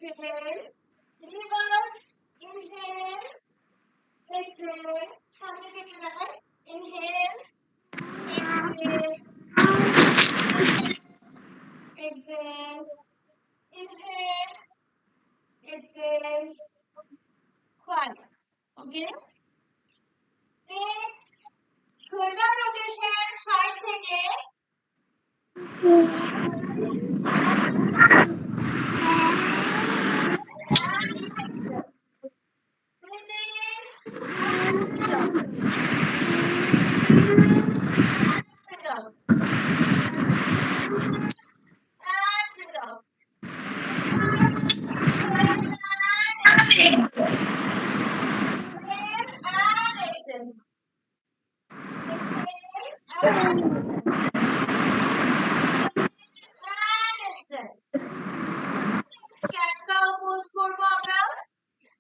exhale, reverse, inhale, exhale, সামনে দিকে যাবেন, inhale, exhale, exhale, inhale, exhale, 5. Okay? Next, shoulder rotation side থেকে cat cow pose করবো আমরা,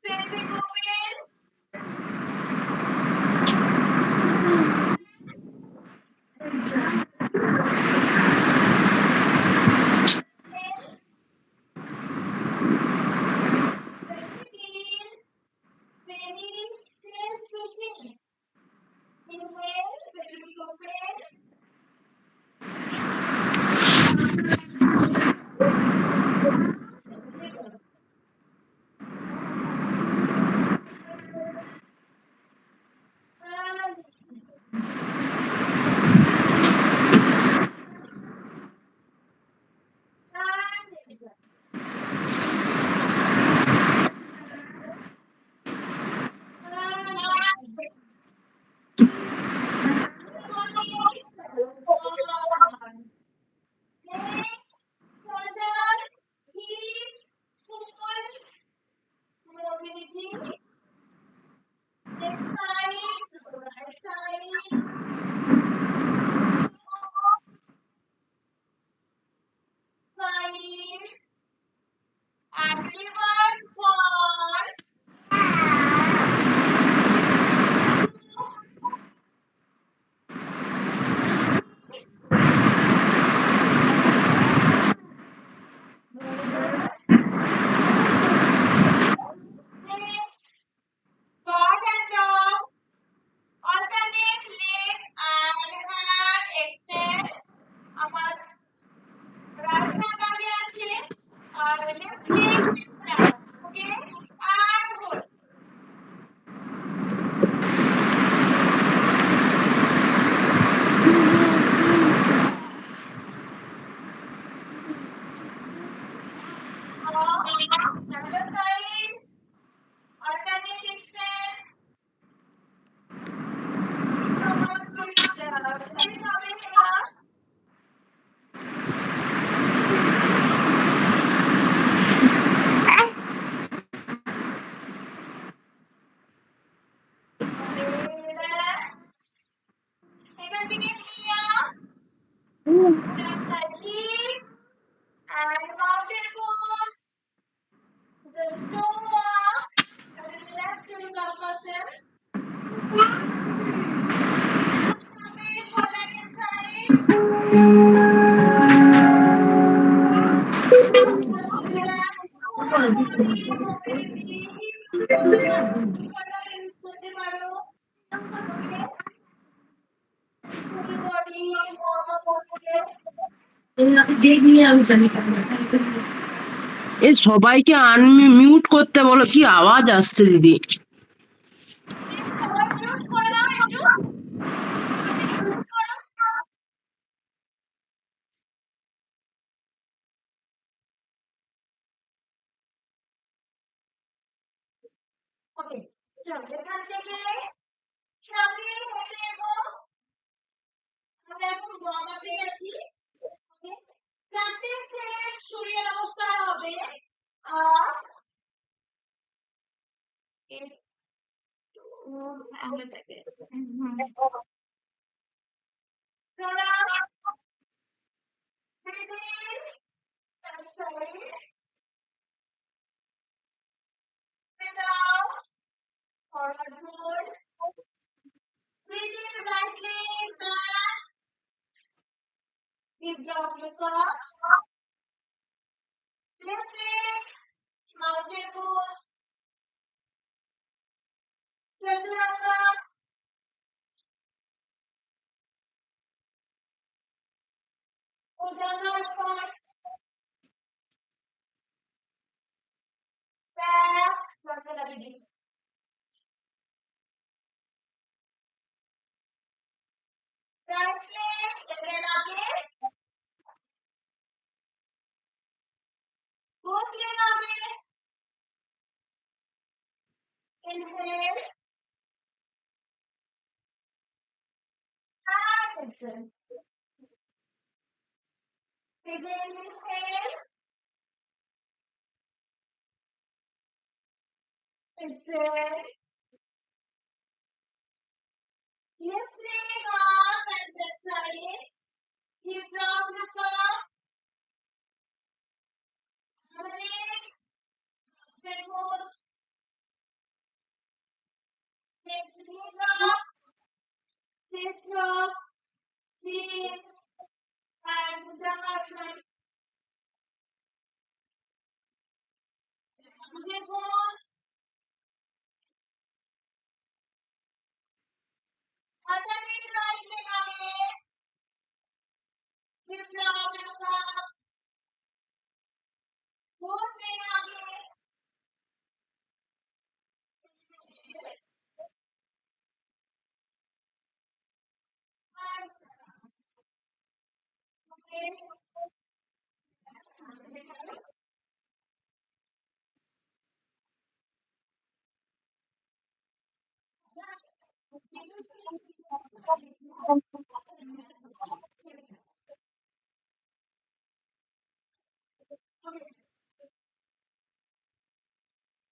pelvic open, and reverse for এ সবাইকে unmute করতে বলো, কি আওয়াজ আসছে দিদি। এখান থেকে সামনে হেঁটে এগো, আমরা এখন বামাতে আছি। চারটে স্টেপ সূর্য নমস্কার হবে, আর প্রণাম, forward fold, breathe in right leg back, deep down look up, left leg Chaturanga, Ujjayi, back, longsa lagi. Right leg, again आगे, both leg आगे, inhale, and exhale. Again inhale, exhale. Lifting up and that side, hip drop, look up, breathe, then pose, next knee drop, sit drop, sit, and Bhujangasana. Then pose, alternate right leg आगे, hip drop, look up, both leg आगे,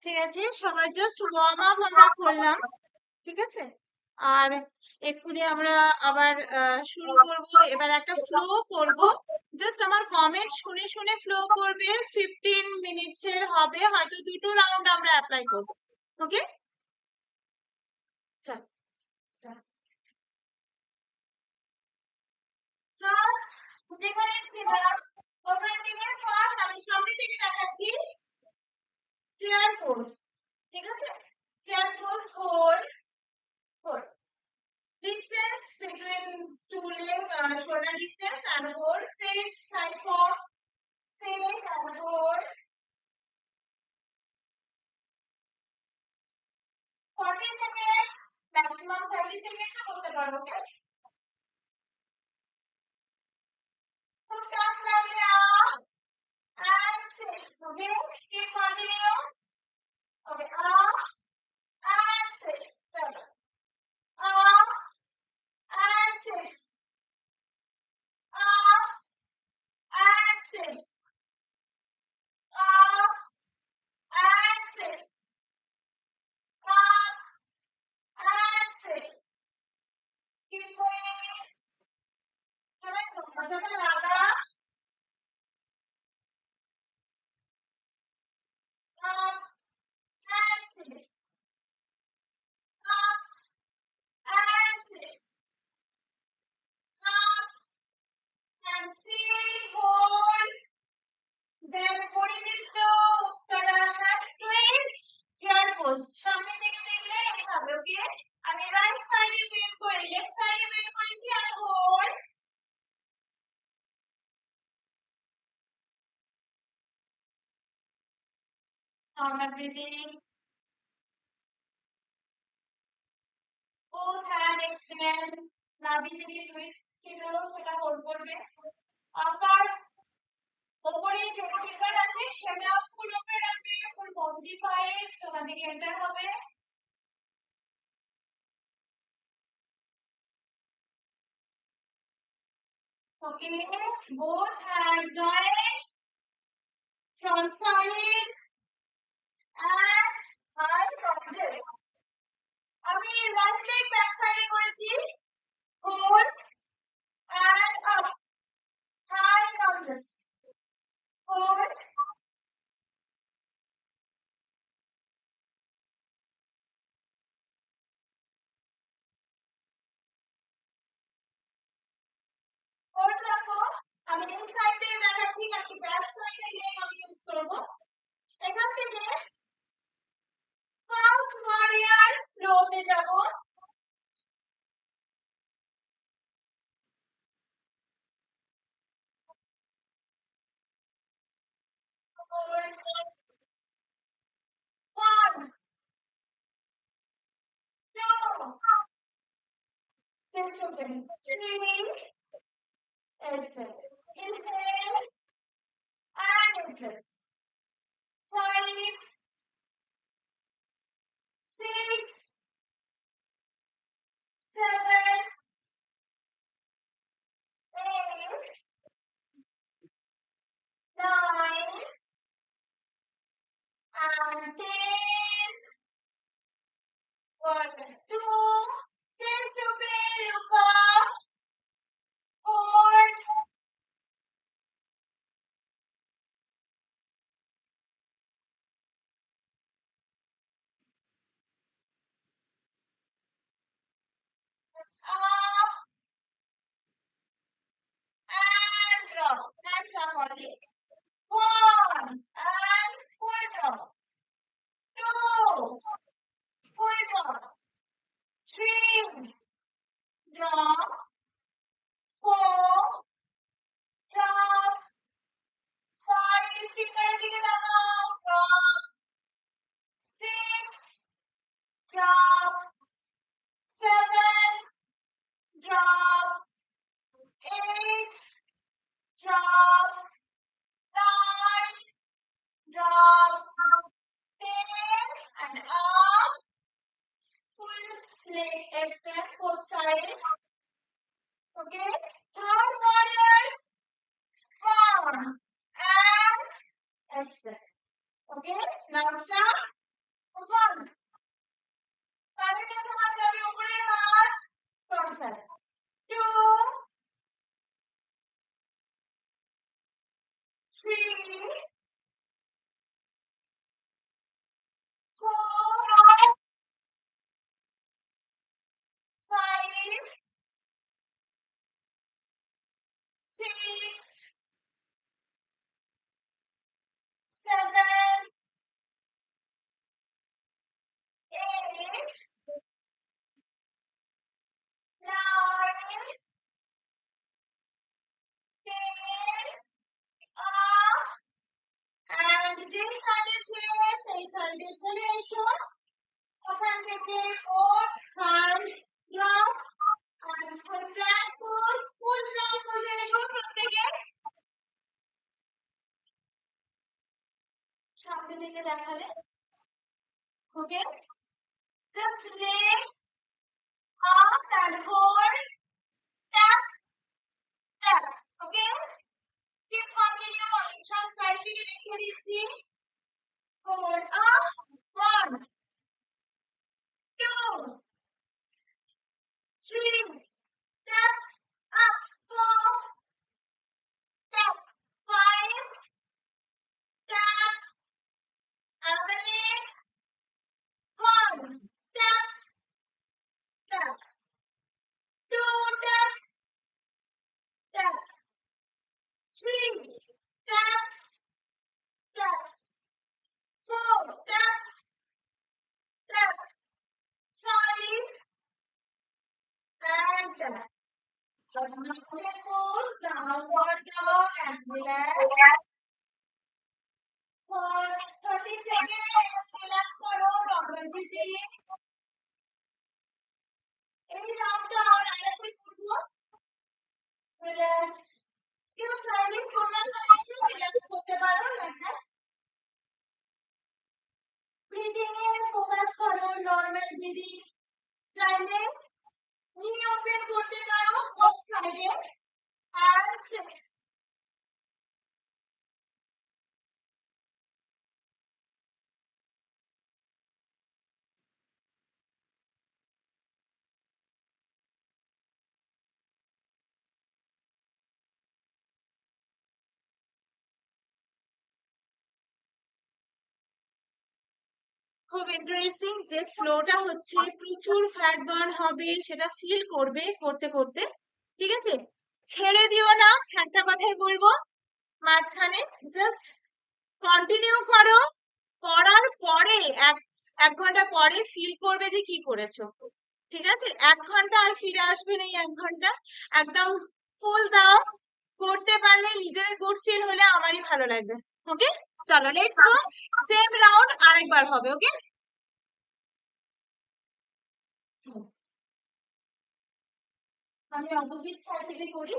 ঠিক আছে, সবাই just warm up আমরা করলাম, ঠিক আছে। আর এক্ষুনি আমরা আবার শুরু করব, এবার একটা ফ্লো করব। জাস্ট আমার কমেন্ট শুনে শুনে ফ্লো করবে, 15 মিনিটস এর হবে, হয়তো দুটো রাউন্ড আমরা অ্যাপ্লাই করব। ওকে, চল যেখানে ছিলাম ওখান থেকে ফার্স্ট আমি সামনে থেকে দেখাচ্ছি, চেয়ার পোজ, ঠিক আছে। Chair pose, hold, hold, distance between two legs, shoulder distance, and hold, sit, side fork, sit and hold, 40 seconds, maximum 30 seconds করতে পারো, ওকে। খুব টাফ লাগলে up and sit, okay, keep continue, okay, up and sit, চলো, up and sit, up and sit, up and sit, up and sit, keep going, সবাই মাথাটা লাগা, up and sit, up and sit, up and sit, hold, then 40 minutes to Uttanasana, twist, chair pose, সামনে থেকে দেখলে এইভাবে, ওকে। আমি right সাইডে বের করে, লেফট সাইডে বের করেছি, আর hold, normal breathing, both hand extend, নাভি থেকে টুইস্ট ছিল সেটা হোল্ড করবে, আবার ওপরে যে ফিঙ্গার আছে সেটা ফুল উপরে রাখবে, ফুল পজিটিভ ভাইবস ওখান থেকে এন্টার হবে। ওকে, both hand join, front side and high progress. আমি রাইট লেগ ব্যাক সাইডে করেছি, hold and up, high progress, hold, hold রাখো। আমি এই সাইড থেকে দেখাচ্ছি, নাকি ব্যাক সাইডে লেগ আমি ইউজ করব। এখান থেকে ফার্স্ট ওয়ারিয়ার ফ্লোতে যাব, chest open. 3. Exhale. Inhale and exhale. 5, 6, 7, 8, 9, and 10. 1, 2. Chest open. Look up. Hold. Chest up and drop. Hands up only. 1 and full drop. 2. Full drop. 3. Drop. 4. Drop. 5. Finger দিকে তাকাও. Drop. 6. Drop. 7. Drop. 8. Drop. 9. Drop. 10. And up. Full leg extend both sides. Okay. Third warrior. 1 and extend. Okay. Now start. 1. পায়ের কাছে হাত যাবে, উপরের হাত front side. 2, 3, 4, 5, 6, 7, 8, 9, 10. Up. And যে সাইডে ছিলে সেই সাইডে চলে এসো। ওখান থেকে both hand drop and plank pose, full plank pose এ এসো প্রত্যেকে। সামনে দিকে দেখালে। Okay. Just leg up and hold. Tap, tap. Okay. Keep continue. সব সাইড থেকে দেখিয়ে দিচ্ছি। Hold up. 1, 2, 3. Tap up. 4. Tap. 5. Tap. Another leg. 1. Tap. Tap. 2. Tap. Tap. 3. Tap. Tap. 4. Tap. Tap. 5. And tap. Okay, pose. Downward dog and relax. For 30 seconds, relax করো, normal breathing. এই রাউন্ডটা আর আরেকবার করবো। Relax. কেউ চাইলে শোনার সময় relax করতে পারো, like that. Breathing A focus করো, normal breathing. চাইলে knee open করতে পারো, both side A. And sit. খুব ইন্টারেস্টিং যে ফ্লোটা হচ্ছে, প্রচুর ফ্যাট বার্ন হবে সেটা ফিল করবে করতে করতে। ঠিক আছে, ছেড়ে দিও না, একটা কথাই বলবো, মাঝখানে জাস্ট কন্টিনিউ করো। করার পরে এক ঘন্টা পরে ফিল করবে যে কি করেছো। ঠিক আছে, 1 ঘন্টা আর ফিরে আসবে না, 1 ঘন্টা একদম ফুল দাও। করতে পারলে নিজের গুড ফিল হলে আমারই ভালো লাগবে। ওকে, চলো লেটস গো। সেম রাউন্ড আরেকবার হবে। ওকে। আমি অপোজিট সাইড থেকে করি।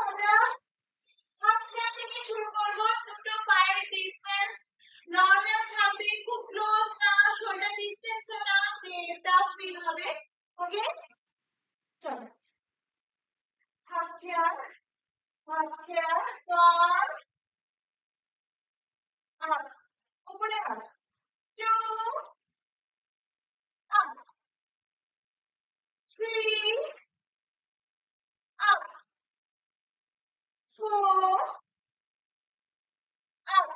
আমরা হাফ স্টেপ থেকে শুরু করব। দুটো পায়ের ডিসটেন্স নরমাল থাকবে, খুব ক্লোজ না, শোল্ডার ডিসটেন্সও না, যে টাফ ফিল হবে। ওকে, চলো হাফ চেয়ার, ফর আপ, উপরে up, two up, three up, four up,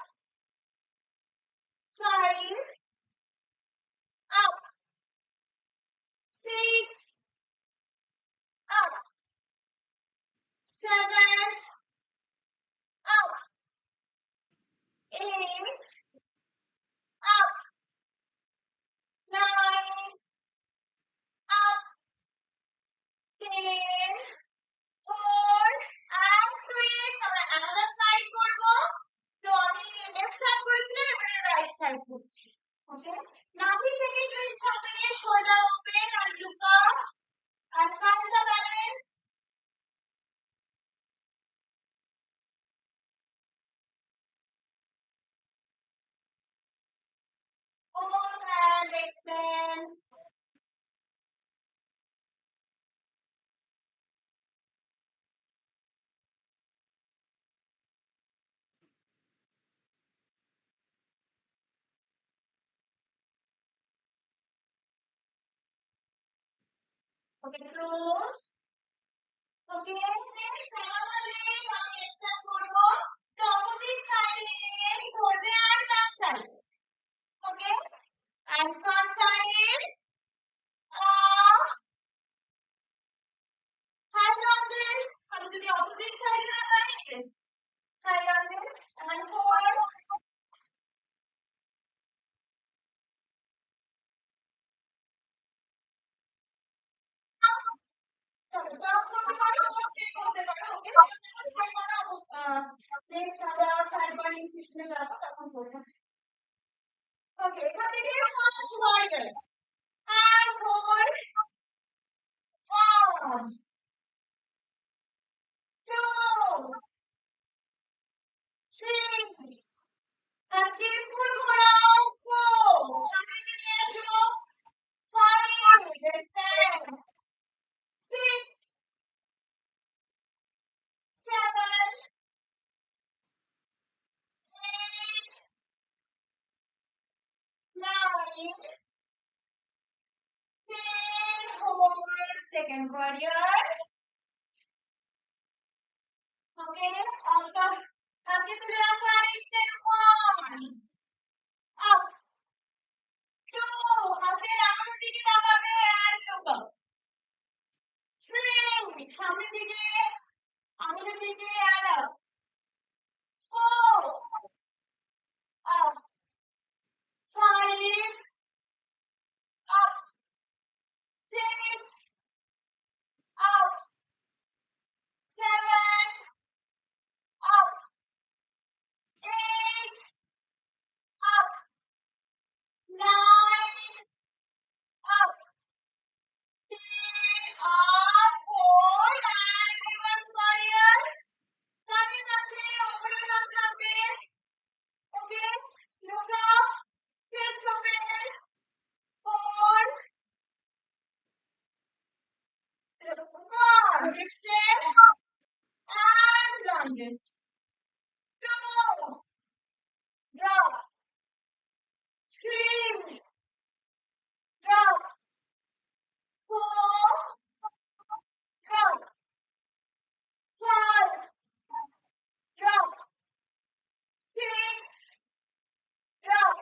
five up, six up, seven up, eight up, nine up, 10, hold and twist. আমরা another side করব। তো আমি left side করেছিলাম, এবারে right side করছি। Okay, নাভি থেকে twist হবে, shoulder open and look up and find the balance. Both hand extend. Okay, close. Okay, next সামালে আমি extend করব। তো opposite side leg ধরবে আর back side. Okay, and front side high lunges. আমি যদি opposite side এ রাখি, high lunges and hold. চলো cross করতে পারো, স্টে করতে পারো। ওকে, স্টে করা অবস্থা। নেক্সট আমরা সাইড বার্নিং সিস্টেমে যাব, তখন করব। ওকে, এখান থেকে first order and hold. 1 2 3 and keep full ঘোরাও। 4 সামনে নিয়ে আসো। 5 extend, 6 7 8 9 10 hold second warrior. Okay, হাতকে তুলে রাখো আর extend 1 up 2 হাতের আঙুলের দিকে তাকাবে আর look up 3 সামনের দিকে আঙুলের দিকে আর up 4 up 5 up 6 up 7 up 8 up 9 up 10 up, hold and reverse warrior. Turning the over and up. Okay, look up, chest open, hold. 1 extend and lunges. 2 drop, 3 drop, 4 drop, 5 drop, 6 drop,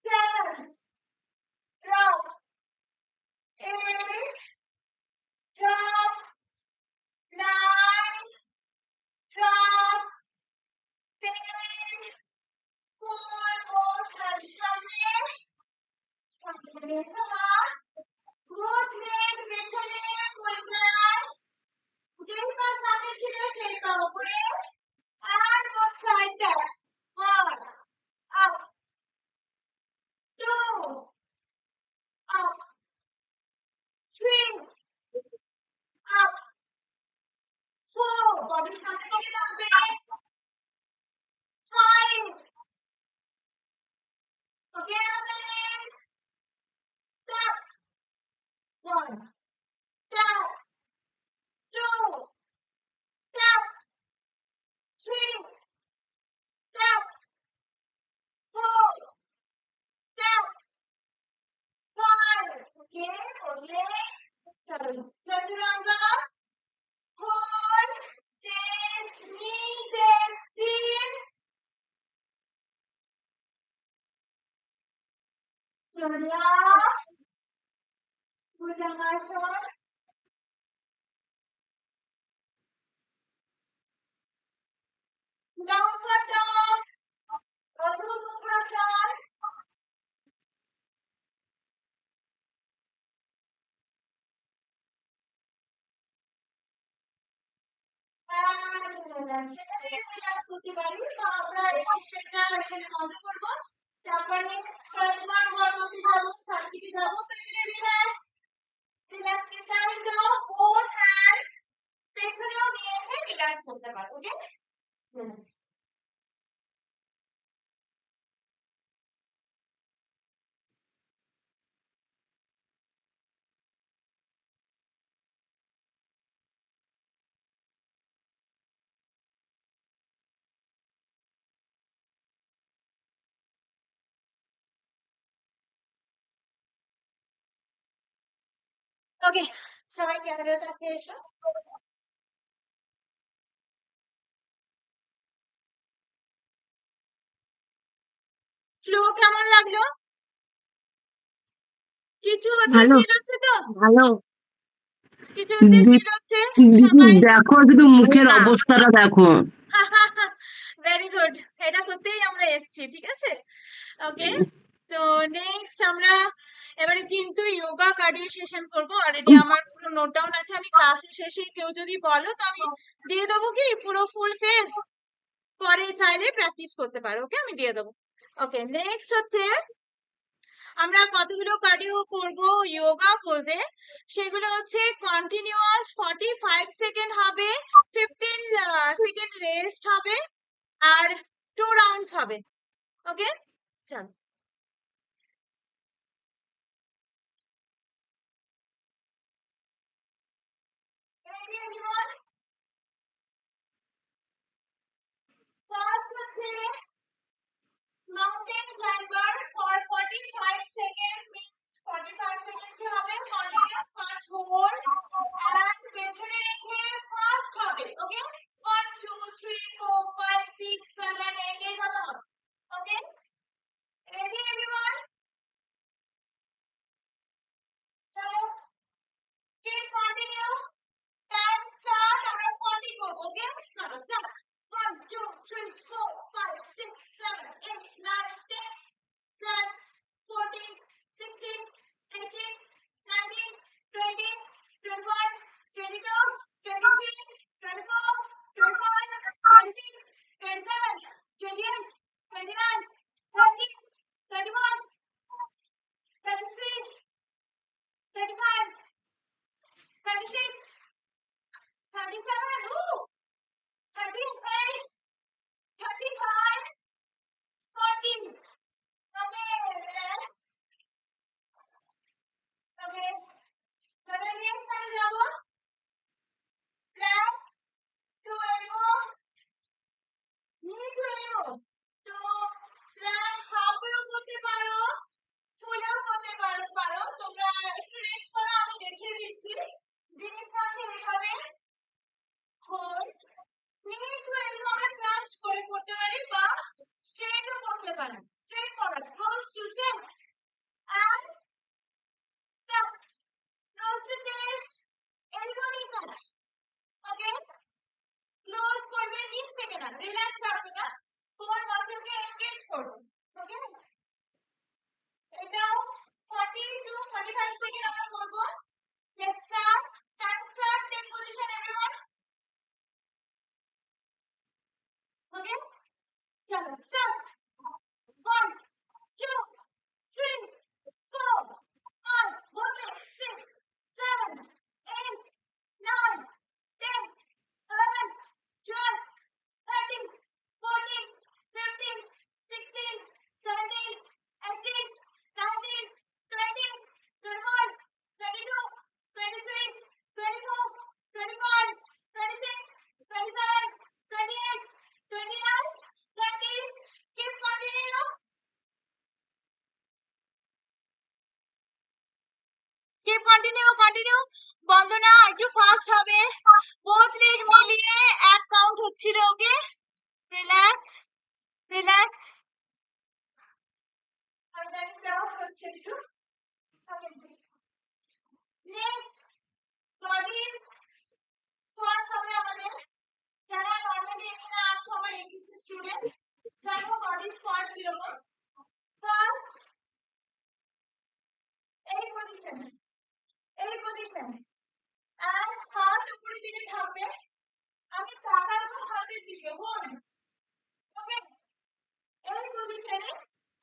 7 drop, 8 drop, 9 Raise the heart. Both legs পেছনে ফুলকায়। যেই পা সামনে ছিল সেই পা উপরে। And both side tap. 1, up, 2, up, 3, up, 4. Body সামনে দিকে নামবে। 5. Okay, another leg. Tap. 1, tap, 2, tap, 3, tap, 4, tap, 5. Okay, bole. Chalo. Chaturanga. Hold. Chest, knee, chest, chin. Surya. Bhujangasana. Downward dog. Urdhva Mudrasana. relax করতে পারি তো আমরা এই সেশনটা এখানে বন্ধ করব তারপরে কয়েকবার গর্ভবতী যাবো সার্কিটে যাবো তো এখানে রিল্যাক্স রিল্যাক্স করতে আমি তো বোথ হ্যান্ড পেছনেও নিয়ে এসে রিল্যাক্স করতে পারো ওকে ওকে সবাই ক্যামেরার কাছে এসো ফ্লো কেমন লাগলো কিছু হচ্ছে ভালো ফিল হচ্ছে তো ভালো কিছু হচ্ছে ফিল হচ্ছে সবাই দেখো শুধু মুখের অবস্থাটা দেখো ভেরি গুড এটা করতেই আমরা এসেছি ঠিক আছে ওকে তো নেক্সট আমরা এবারে কিন্তু যোগা কার্ডিও সেশন করব অলরেডি আমার পুরো নোট ডাউন আছে আমি ক্লাসের শেষে কেউ যদি বলো তো আমি দিয়ে দেবো কি পুরো ফুল ফেস পরে চাইলে প্র্যাকটিস করতে পারো ওকে আমি দিয়ে দেবো ওকে নেক্সট হচ্ছে আমরা কতগুলো কার্ডিও করব যোগা পোজে সেগুলো হচ্ছে কন্টিনিউয়াস 45 সেকেন্ড হবে 15 সেকেন্ড রেস্ট হবে আর 2 রাউন্ডস হবে ওকে চল ready everyone first হচ্ছে mountain climber for 45 seconds means 45 seconds হবে continue first hold and পেছনে রেখে ফার্স্ট হবে ওকে 1 2 3 4 5 6 7 8 এইভাবে হবে ওকে ready everyone চলো keep continue time start আমরা 40 করব ওকে চলো চলো 1 2 3 4 5 6 7 8 9 10 12 14 16 18 19 20 21 22 23 24 25 26 27 28 29 30 31 33 35 36 37 ooh 38 35 40 okay relax okay suddenly এখানে যাব flat to elbow knee to elbow তো flat halfway করতে পারো ফুলেও করতে পারো তোমরা একটু রেস্ট করো আমি দেখিয়ে দিচ্ছি জিনিসটা আছে এইভাবে hold সামনের দিকে থাকবে আমি তাকাবো হাতের দিকে বোন ওকে এই পজিশনে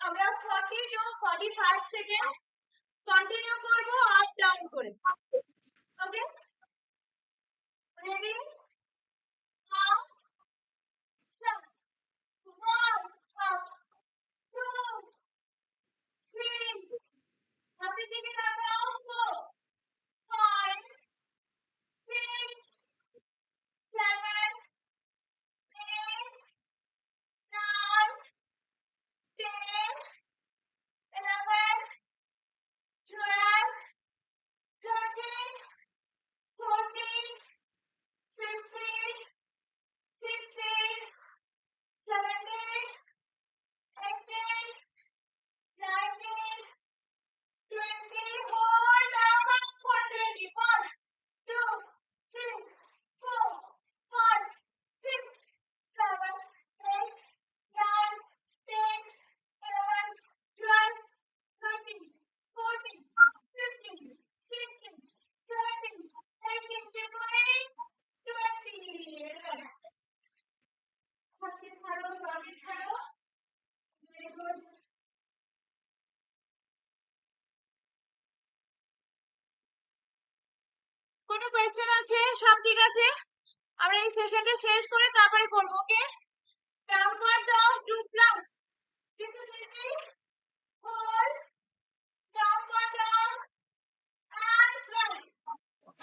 আমরা 40 টু 45 সেকেন্ড কন্টিনিউ করব আপ ডাউন করে okay ready up down 1 up 2 3 হাতের দিকে তাকাও 4 5 6 7 8 9 10 11 12 13 14 15 16 17 18 19 20 hold up for 21 2 3 4 5 6 7 8 9 10 11 12 13 14 15 16 17 18 keep going 20 relax হাতে ছাড়ো জলে ছাড়ো very good কোনো কোয়েশ্চেন আছে সব ঠিক আছে আমরা এই সেশনটা শেষ করে তারপরে করব okay downward dog do plank this is easy hold downward dog and plank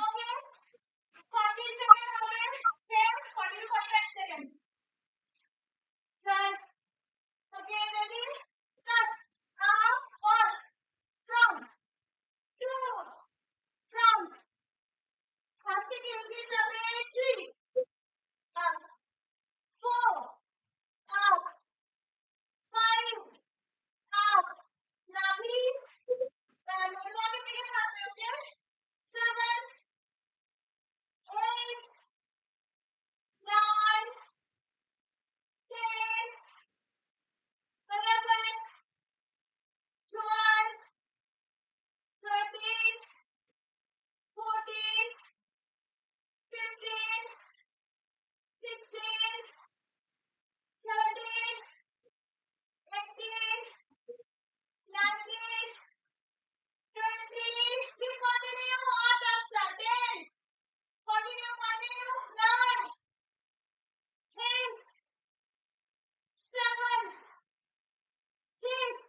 okay 40 second হবে same 40 to 45 second start okay ready start up one from two from হাত থেকে এগিয়ে যাবে 3 up 4 up 5 up নাভি নাভি থেকে থাকবে ওকে 7 8 9 10 11 12 13 14 15 16 17 18 19 20 keep continue on the start 10 continue 9 8 7 6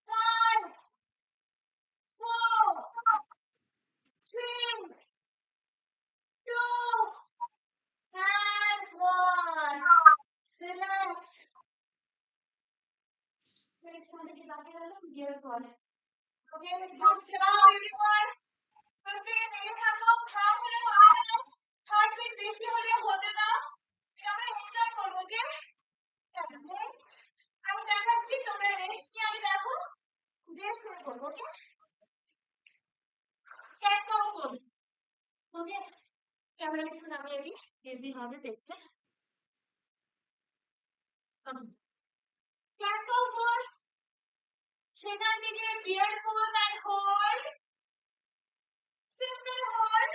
5 4 3 2 and 1 relax wait somebody back in the gear call okay good job everyone প্রত্যেকে দেখে থাকো খাও হলে হতে দাও হার্টবিট বেশি হলে হতে দাও এটা আমরা এনজয় করবো ওকে চলো নেক্সট আমি দেখাচ্ছি তোমরা রেস্ট নিয়ে আগে দেখো রেস্ট করে করবো okay cat cow pose okay camera একটু নামিয়ে দিই ইজি হবে দেখতে ক্যাট কাউ পোজ সেখান থেকে bear pose and hold simple hold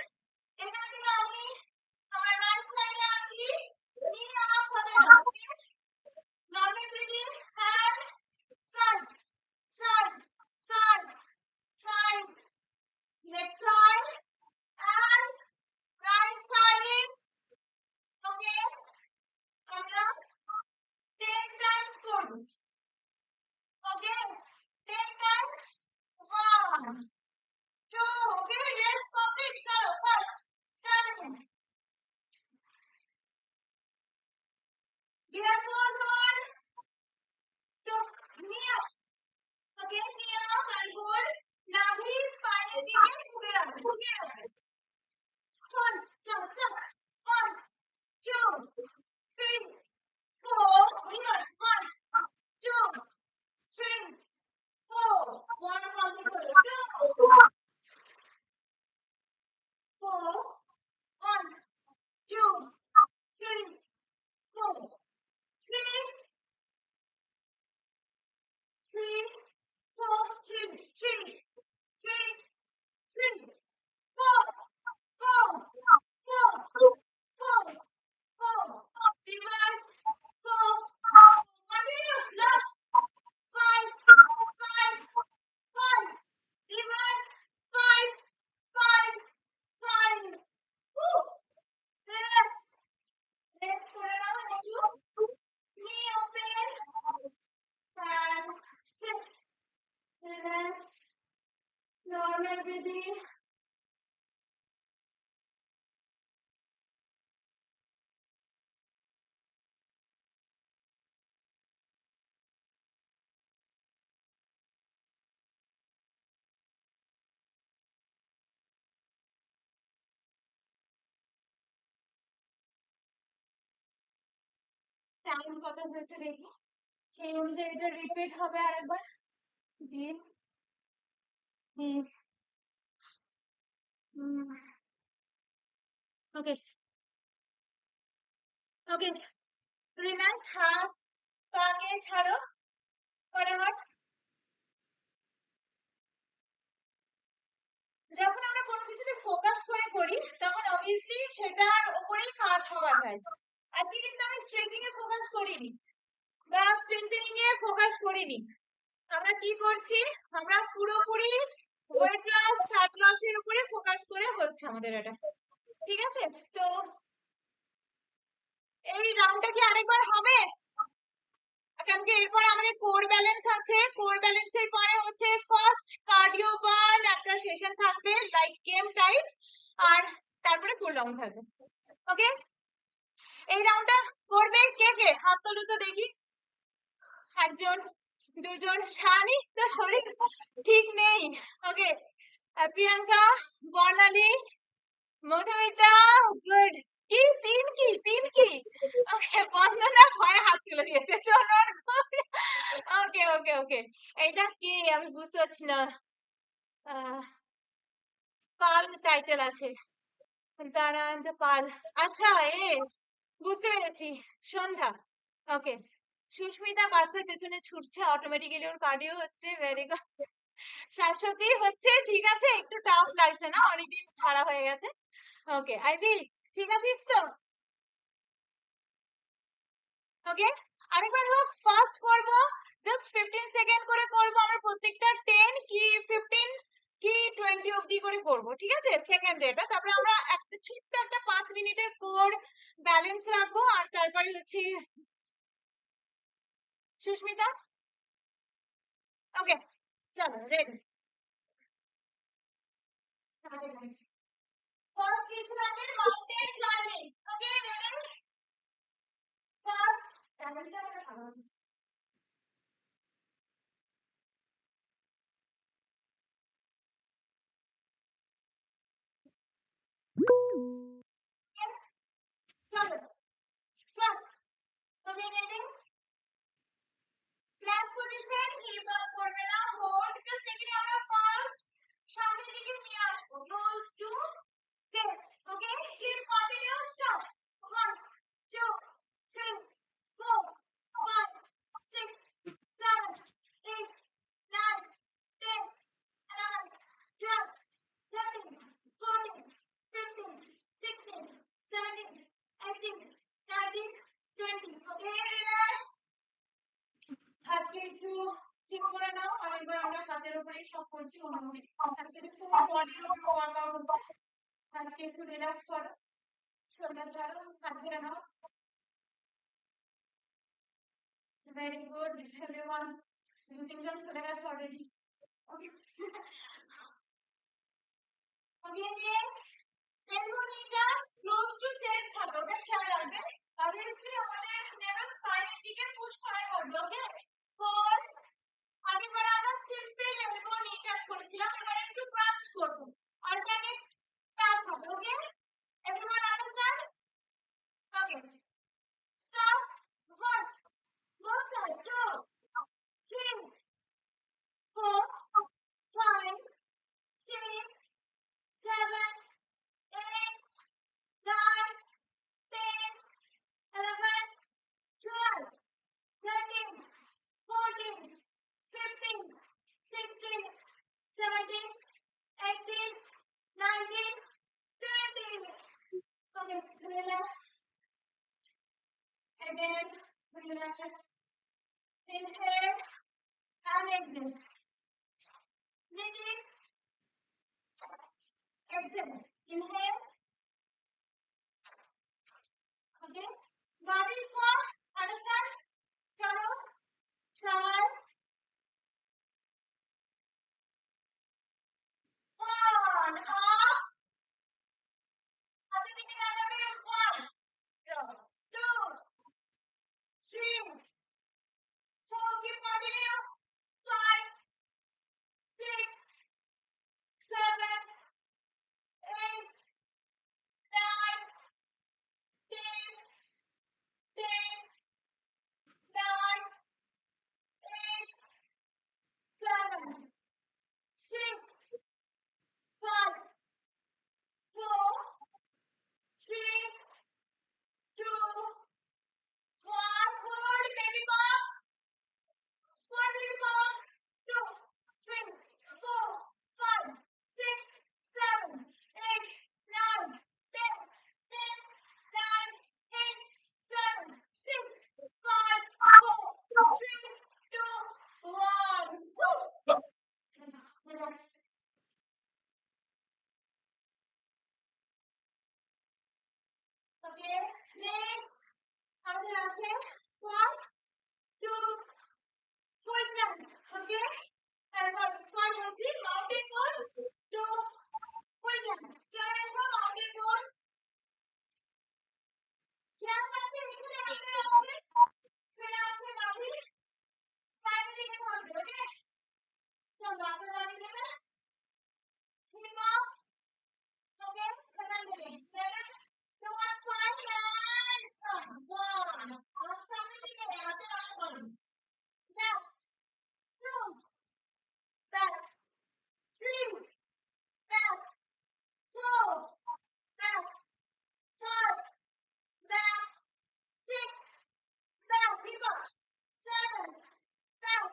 এখান থেকে আমি আমার রাইট সাইডে আছি নিয়ে আপ হবে না okay normal breathing hand side side side side left side and right side okay আমরা 10 times করব okay 10 times 1 2 okay rest complete চলো first start again bear pose on breathing. Time কত হয়েছে দেখি, সেই অনুযায়ী এটা রিপিট হবে আরেকবার। Deep deep. Okay okay, relax, হাত পাকে ছাড়ো ফটাফট। যখন আমরা কোনো কিছুতে ফোকাস করে করি তখন অবভিয়াসলি সেটার উপরেই কাজ হওয়া যায়। আজকে কিন্তু আমি স্ট্রেচিং এ ফোকাস করিনি বা স্ট্রেংথেনিং এ ফোকাস করিনি, আমরা কি করছি, আমরা পুরোপুরি ওয়েট লস ফ্যাট লস এর উপরে ফোকাস করে হচ্ছে আমাদের এটা, ঠিক আছে? তো এই রাউন্ডটা কি আরেকবার হবে? কেন কি এরপর আমাদের কোর ব্যালেন্স আছে, কোর ব্যালেন্সের পরে হচ্ছে ফার্স্ট কার্ডিও বার্ন একটা সেশন থাকবে লাইক গেম টাইপ, আর তারপরে কুল ডাউন থাকবে। ওকে, এই রাউন্ডটা করবে কে কে? হাত তোলো তো দেখি। একজন, দুজন। শানি তো শরীর ঠিক নেই। ওকে, প্রিয়াঙ্কা, বর্ণালী, মধুমিতা, গুড। কি তিন কি তিন কি? ওকে, বন্দনা ভয়ে হাত তুলে দিয়েছে। ওকে ওকে ওকে, এটা কে আমি বুঝতে পারছি না। পাল টাইটেল আছে, দাঁড়ান তো পাল। আচ্ছা, এ বুঝতে পেরেছি, সন্ধ্যা। ওকে, সুস্মিতা বাচ্চার পেছনে ছুটছে, অটোমেটিক্যালি ওর কার্ডিও হচ্ছে, ভেরি গুড। শাশ্বতী হচ্ছে, ঠিক আছে, একটু টাফ লাগছে না, অনেকদিন ছাড়া হয়ে গেছে। ওকে, আইভি ঠিক আছিস তো? ওকে, আরেকবার হোক, ফাস্ট করব, জাস্ট 15 সেকেন্ড করে করব, আমরা প্রত্যেকটা 10 কি 15 কি 20 অবধি করে করব, ঠিক আছে? সেকেন্ড এটা, তারপরে আমরা একটা ছোট্ট একটা 5 মিনিটের কোর ব্যালেন্স রাখবো, আর তারপরে হচ্ছে সুস্মিতা। ওকে, চলো রেডি। ফার্স্ট কিছু রাখেন, mountain climbing. Okay, ready? First ব্যালেন্সটা আমরা ভালো। চলো first, okay ready? Plank position, hip up করবে না, হোল্ড, জাস্ট এখানে আমরা ফার্স্ট সামনের দিকে নিয়ে আসবো, close to chest. Okay, keep continue, stop. 1 2 3 4 5 6 7 8 9 10 11 12 13 14 15 16 17 18 19 20। Okay, relax, হাতকে একটু ঠিক করে নাও, আর এবার আমরা হাতের উপরেই সব করছি, অ্যাকচুয়ালি ফুল বডির উপর ওয়ার্কআউট হচ্ছে। হাতকে একটু রিল্যাক্স করো, শোল্ডার ছাড়ো, হাত ছেড়ে নাও। ভেরি গুড এভরিওয়ান, 2-3 জন চলে গেছে already. Okay okay, next elbow নিটা ক্লোজ টু চেস্ট হবে, ওটা খেয়াল রাখবে। অবভিয়াসলি আমাদের নেভার সাইডের দিকে পুশ করা হবে। ওকে, 4, আগেরবার আমরা সিম্পল এলবো নি টাচ করেছিলাম, এবারে একটু ক্রাঞ্চ করব, অল্টারনেট টাচ হবে। ওকে, everyone understand? Okay, start. 1, both side, 2 3 4 5 6 7 8 9 10 11 12 13 14 15 16 17 18 19 20। Okay, relax. Again, relax. Inhale and exhale. Breathing. Exhale. Inhale. Okay. Body squat. Understand? Chalo. Try. 5. দিকে তাকাবে 1 2 3 4 keep continue 5 6 7 8 9 10 10 9 8 7 6 5 4 3 2 1 hold baby pop squat baby pop 2 3 4 5 6 7 8 9 10 10 9 8 7 6 5 4 3 2 1 Woo! Relax. Okay, next. আমাদের আছে squat, 2 full plank. Okay? তারপর squat হচ্ছে mountain pose, 2 full plank. চলে এসো mountain pose. খেয়াল রাখবে এখানে আছে ছেড়ে আছে মাটি স্পাইন দিকে থাকবে ওকে চলো আপনারা মাটি দেবে হিপ আপ ওকে সেভেন দিকে 7 2 1 5 and stop 1 আর সামনে দিকে হাতে রাখা করুন left 2 back 3 back 4 back 5 back 6 back keep up 7 back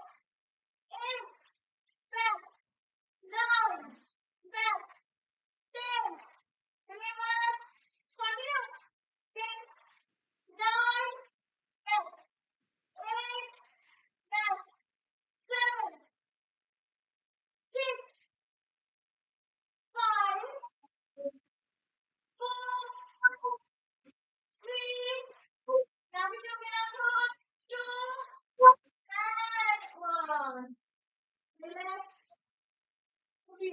8 back 9 back 10 reverse continue 10 9 back 8 back 7 6 5 4 3 নামি ঢুকে রাখুন 2 and 1 relax okay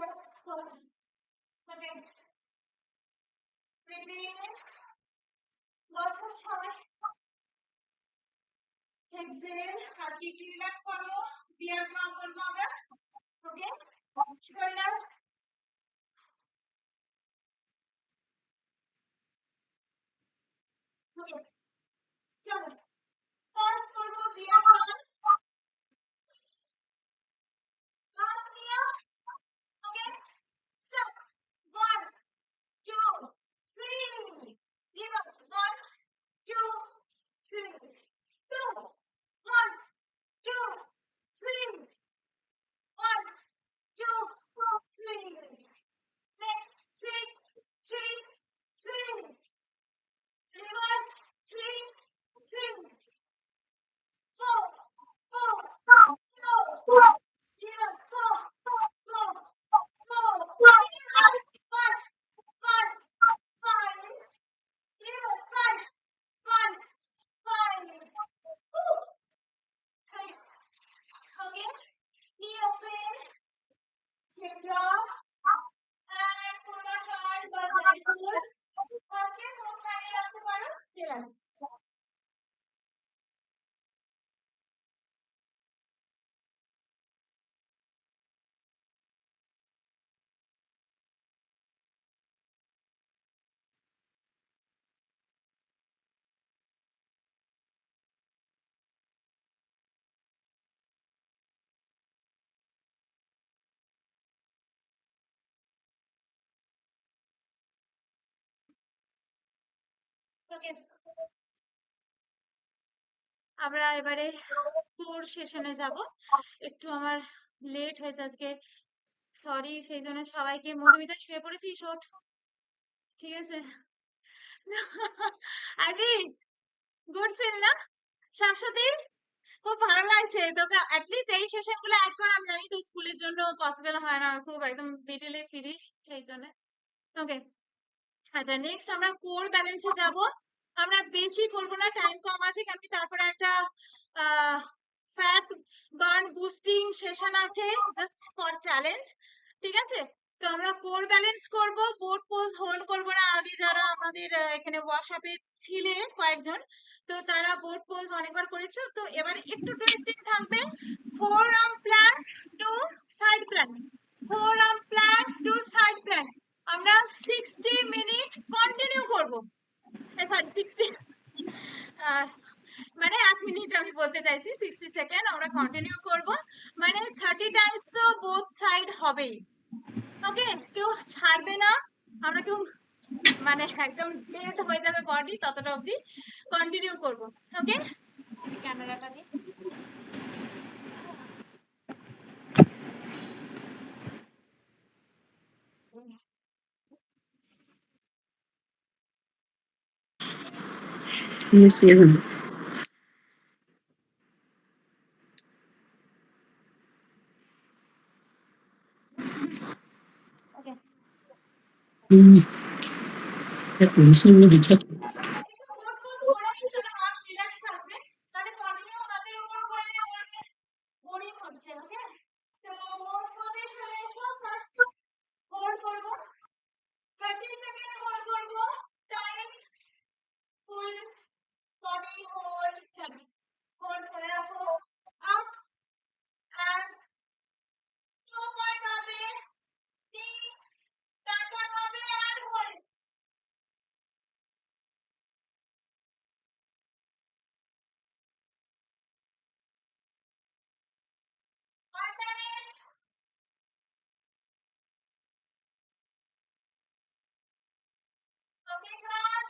breathing in বসো সবাই exhale আর কি রিল্যাক্স করো diaphragm করবো আমরা ওকে shoulder ওকে চলো ফার্স্ট করবো diaphragm হাত নিয়ে ওকে stop 1 2 3 reverse 1 2 3 2 1 2 3 1 2 3 next 3 3 3 reverse 3 3 4 4 4 reverse 4 4 4 reverse 5 5 5 reverse 5 5 5 Woo! Okay knee open hip drop and forward turn বা জাইকুল হাতে কোন সাইডে রাখতে পারো রিল্যাক্স ওকে আমরা এবারে কোর সেশনে যাব একটু আমার লেট হয়েছে আজকে সরি সেই জন্য সবাইকে মধুমিতা শুয়ে পড়েছিস ওঠ ঠিক আছে আইভি গুড ফিল না শাশ্বতী খুব ভালো লাগছে তোকে অ্যাটলিস্ট এই সেশন গুলো অ্যাড করা আমি জানি তো স্কুলের জন্য পসিবল হয় না খুব একদম মিডলে ফিরিস সেই জন্য ওকে আচ্ছা নেক্সট আমরা কোর ব্যালেন্সে যাব আমরা বেশি করব না টাইম কম আছে কারণ কি তারপরে একটা ফ্যাট বার্ন বুস্টিং সেশন আছে জাস্ট ফর চ্যালেঞ্জ ঠিক আছে তো আমরা কোর ব্যালেন্স করব, বোট পোজ হোল্ড করব না। আগে যারা আমাদের এখানে ওয়ার্কশপে ছিলে কয়েকজন, তো তারা বোট পোজ অনেকবার করেছো। তো এবারে একটু টুইস্টিং থাকবে। Forearm plank to side plank, forearm plank to side plank. আমরা 60 মিনিট কন্টিনিউ করব। সরি 60, মানে 1 মিনিট আমি বলতে চাইছি, 60 সেকেন্ড আমরা কন্টিনিউ করব। মানে 30 টাইমস তো বোথ সাইড হবেই। ওকে, কেউ ছাড়বে না, আমরা কেউ মানে একদম ডেড হয়ে যাবে বডি ততটা অবধি কন্টিনিউ করব। ওকে, ক্যামেরাটা দিই। ওকে, একটু নোট করে নিন, তাহলে হাত রিল্যাক্স থাকবে। তাহলে কন্টিনিউ হাতের উপর করলে করলে বোরিং হচ্ছে। ওকে, তো হোল্ড করে চলে এসো। ফার্স্ট হোল্ড করব, 30 সেকেন্ড হোল্ড করব। Time full body hold. চলো, হোল্ড করে রাখো। আপ and 2 পয়েন্ট হবে, 3 টাটা হবে আর হোল্ড। অল্টারনেট। ওকে ক্লাস,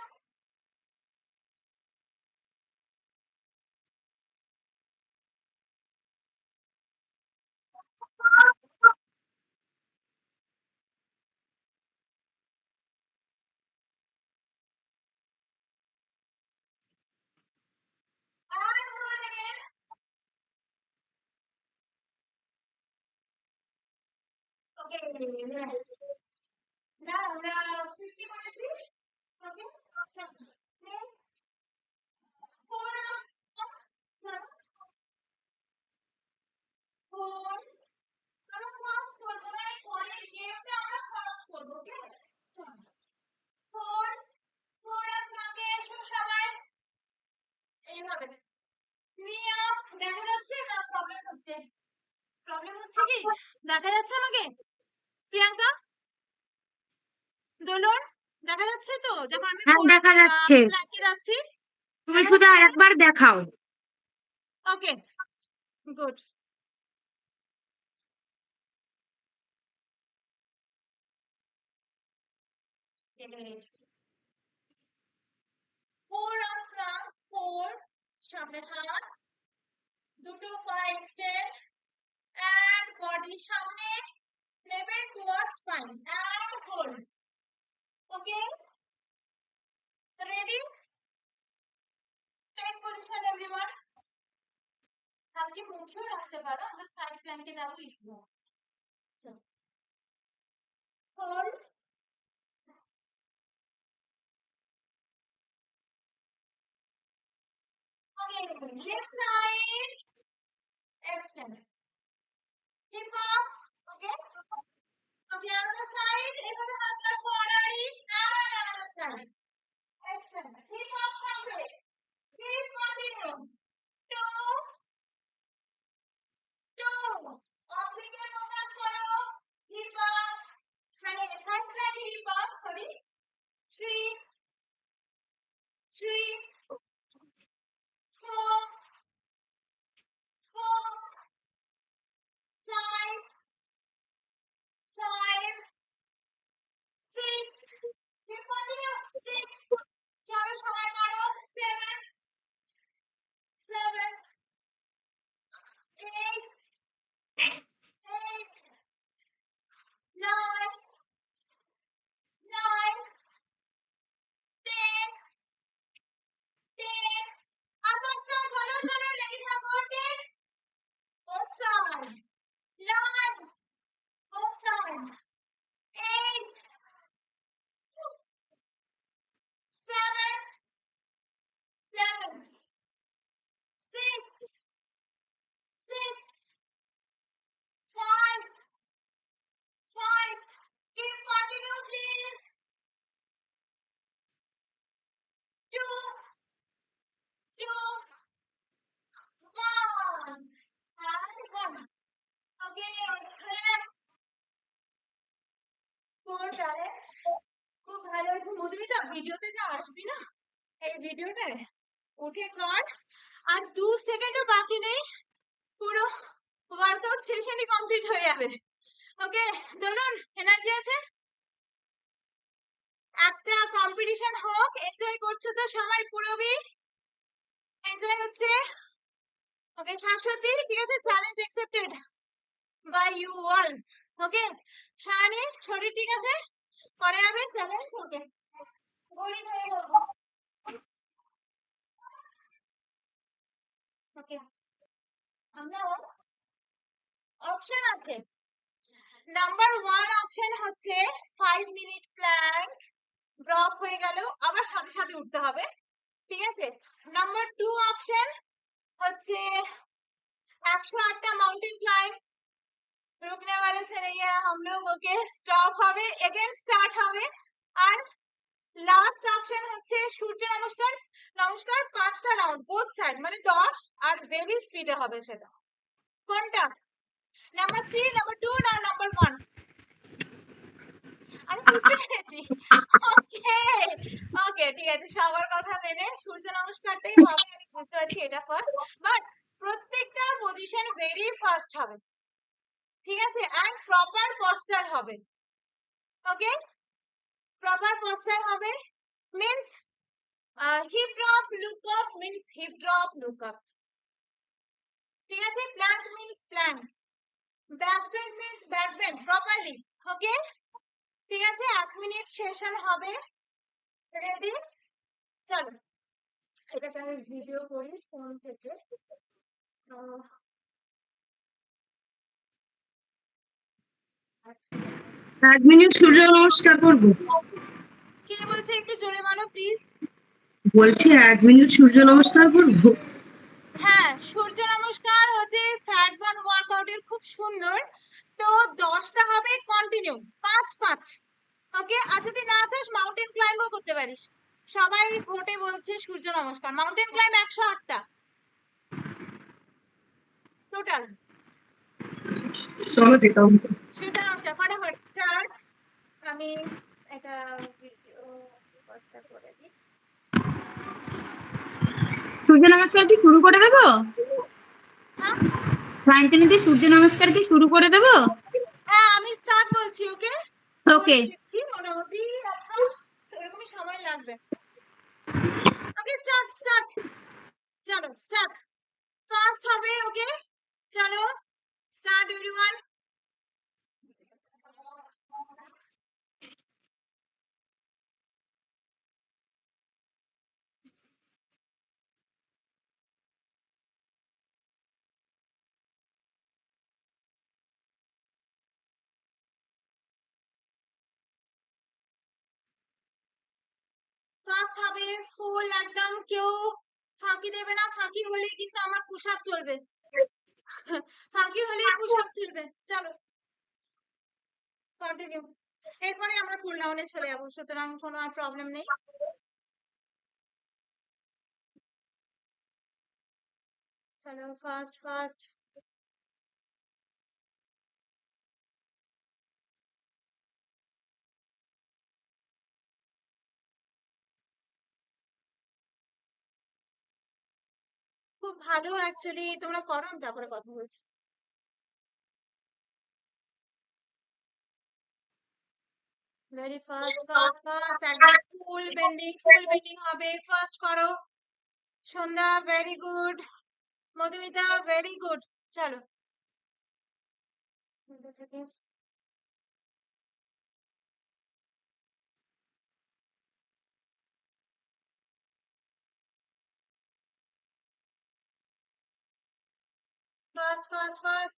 আর হোল্ড again। ওকে, রেস্ট। না আমরা 50 করেছি। ওকে, আচ্ছা নেক্সট 4 আপ, 4 আমরা ফাস্ট করব না, এই পরের গেমটা আমরা ফাস্ট করব। ওকে, চলো 4 4 আপ ভাগে এসো সবাই এইভাবে। 3 আপ দেখা যাচ্ছে না? প্রবলেম হচ্ছে, প্রবলেম হচ্ছে কি? দেখা যাচ্ছে আমাকে প্রিয়াঙ্কা, দোলন দেখা যাচ্ছে তো যখন আমি হ্যাঁ, ফোর দেখা যাচ্ছে। প্ল্যাঙ্কে যাচ্ছি? তুমি শুধু আরেকবার দেখাও। Okay, good. Four up plank, four, সামনে হাত, দুটো পা এক্সটেন্ড and body সামনে নেবে towards spine and hold. Okay, ready? Take position everyone. আপনি মুছেও রাখতে পারো, আমরা সাইড প্ল্যাঙ্কে যাবো ইসবো। Hold. Okay, left side extend, hip up. Okay, okay, other side এভাবে হাত রাখবো আড়াআড়ি and other side extend, hip up থাকবে, keep continue, 2 2 oblique focus করো, hip up, মানে side প্ল্যাঙ্কে hip up, sorry, 3 3 4 4 5 5 6, keep continue, 6 ভিডিওতে যা আসবি না এই ভিডিওতে উঠে কর, আর 2 সেকেন্ডও বাকি নেই, পুরো ওয়ার্কআউট সেশনই কমপ্লিট হয়ে যাবে। ওকে দোলন, এনার্জি আছে? একটা কম্পিটিশন হোক, এনজয় করছো তো সবাই? পুরোবি এনজয় হচ্ছে? ওকে শাশ্বতী, ঠিক আছে, challenge accepted by you all. Okay Shani, শরীর ঠিক আছে? করে যাবে চ্যালেঞ্জ। ওকে গড়ি ধরে করবো। ওকে আমরা অপশন আছে, নাম্বার 1 অপশন হচ্ছে 5 মিনিট প্ল্যাঙ্ক, ড্রপ হয়ে গেল আবার সাথে সাথে উঠতে হবে, ঠিক আছে। নাম্বার 2 অপশন হচ্ছে 108টা মাউंटेन ক্লাইম্ব, रुकने वाले से नहीं है हम लोग। ओके স্টপ হবে, এগেন স্টার্ট হবে। আর লাস্ট অপশন হচ্ছে সূর্য নমস্কার, নমস্কার 5টা রাউন্ড বোথ সাইড, মানে 10, আর ভেরি স্পিডে হবে সেটা। কোনটা? নাম্বার 3, নাম্বার 2 না নাম্বার 1? আমি বুঝতে পেরেছি। ওকে ওকে ঠিক আছে, সবার কথা মেনে সূর্য নমস্কারটাই হবে, আমি বুঝতে পারছি এটা ফার্স্ট, বাট প্রত্যেকটা পজিশন ভেরি ফাস্ট হবে, ঠিক আছে, এন্ড প্রপার পশ্চার হবে। ওকে প্রপার পশ্চার হবে means hip drop look up means hip drop look up, ঠিক আছে। Plank means plank, back bend means back bend properly. Okay ঠিক আছে, 1 মিনিট সেশন হবে। রেডি? চলো এটাকে আমি ভিডিও করি ফোন থেকে। আহ, 1 মিনিট সূর্য নমস্কার করবো? কে বলছে একটু জোরে বলো প্লিজ। বলছি 1 মিনিট সূর্য নমস্কার করবো? হ্যাঁ সূর্য নমস্কার হচ্ছে ফ্যাট বার্ন ওয়ার্কআউটের খুব সুন্দর, তো 10টা হবে কন্টিনিউ, 5 5। ওকে আর যদি না চাস মাউন্টেন ক্লাইম্বও করতে পারিস, সবাই ভোটে বলছে সূর্য নমস্কার। মাউন্টেন ক্লাইম্ব 108টা টোটাল। চলো যেটা হবে। সূর্য নমস্কার ফটাফট স্টার্ট। আমি এটা ভিডিও করে দিই। সূর্য নমস্কার কি শুরু করে দেবো? হ্যাঁ সায়ন্তিনীদি সূর্য নমস্কার কি শুরু করে দেবো? হ্যাঁ আমি স্টার্ট বলছি। ওকে ওকে দিচ্ছি, মোটামুটি এরকমই সময় লাগবে। ওকে স্টার্ট স্টার্ট, চলো স্টার্ট, ফার্স্ট হবে। ওকে চলো স্টার্ট এভরিওয়ান। ফার্স্ট হবে ফুল একদম, কেউ ফাঁকি দেবে না, ফাঁকি হলেই কিন্তু আমার পুশ আপ চলবে, ফাঁকি হলেই পুশ আপ চলবে। চলো কন্টিনিউ, এরপরে আমরা ফুল ডাউনে চলে যাবো, সুতরাং কোনো আর প্রবলেম নেই। চলো ফার্স্ট ফার্স্ট। খুব ভালো অ্যাকচুয়ালি, তোমরা করো আমি তারপরে কথা বলছি। ভেরি ফাস্ট ফাস্ট ফাস্ট, একদম ফুল বেন্ডিং হবে, ফার্স্ট করো। Sandhya very good, Madhumita very good. চলো ফাস্ট ফাস্ট ফাস্ট,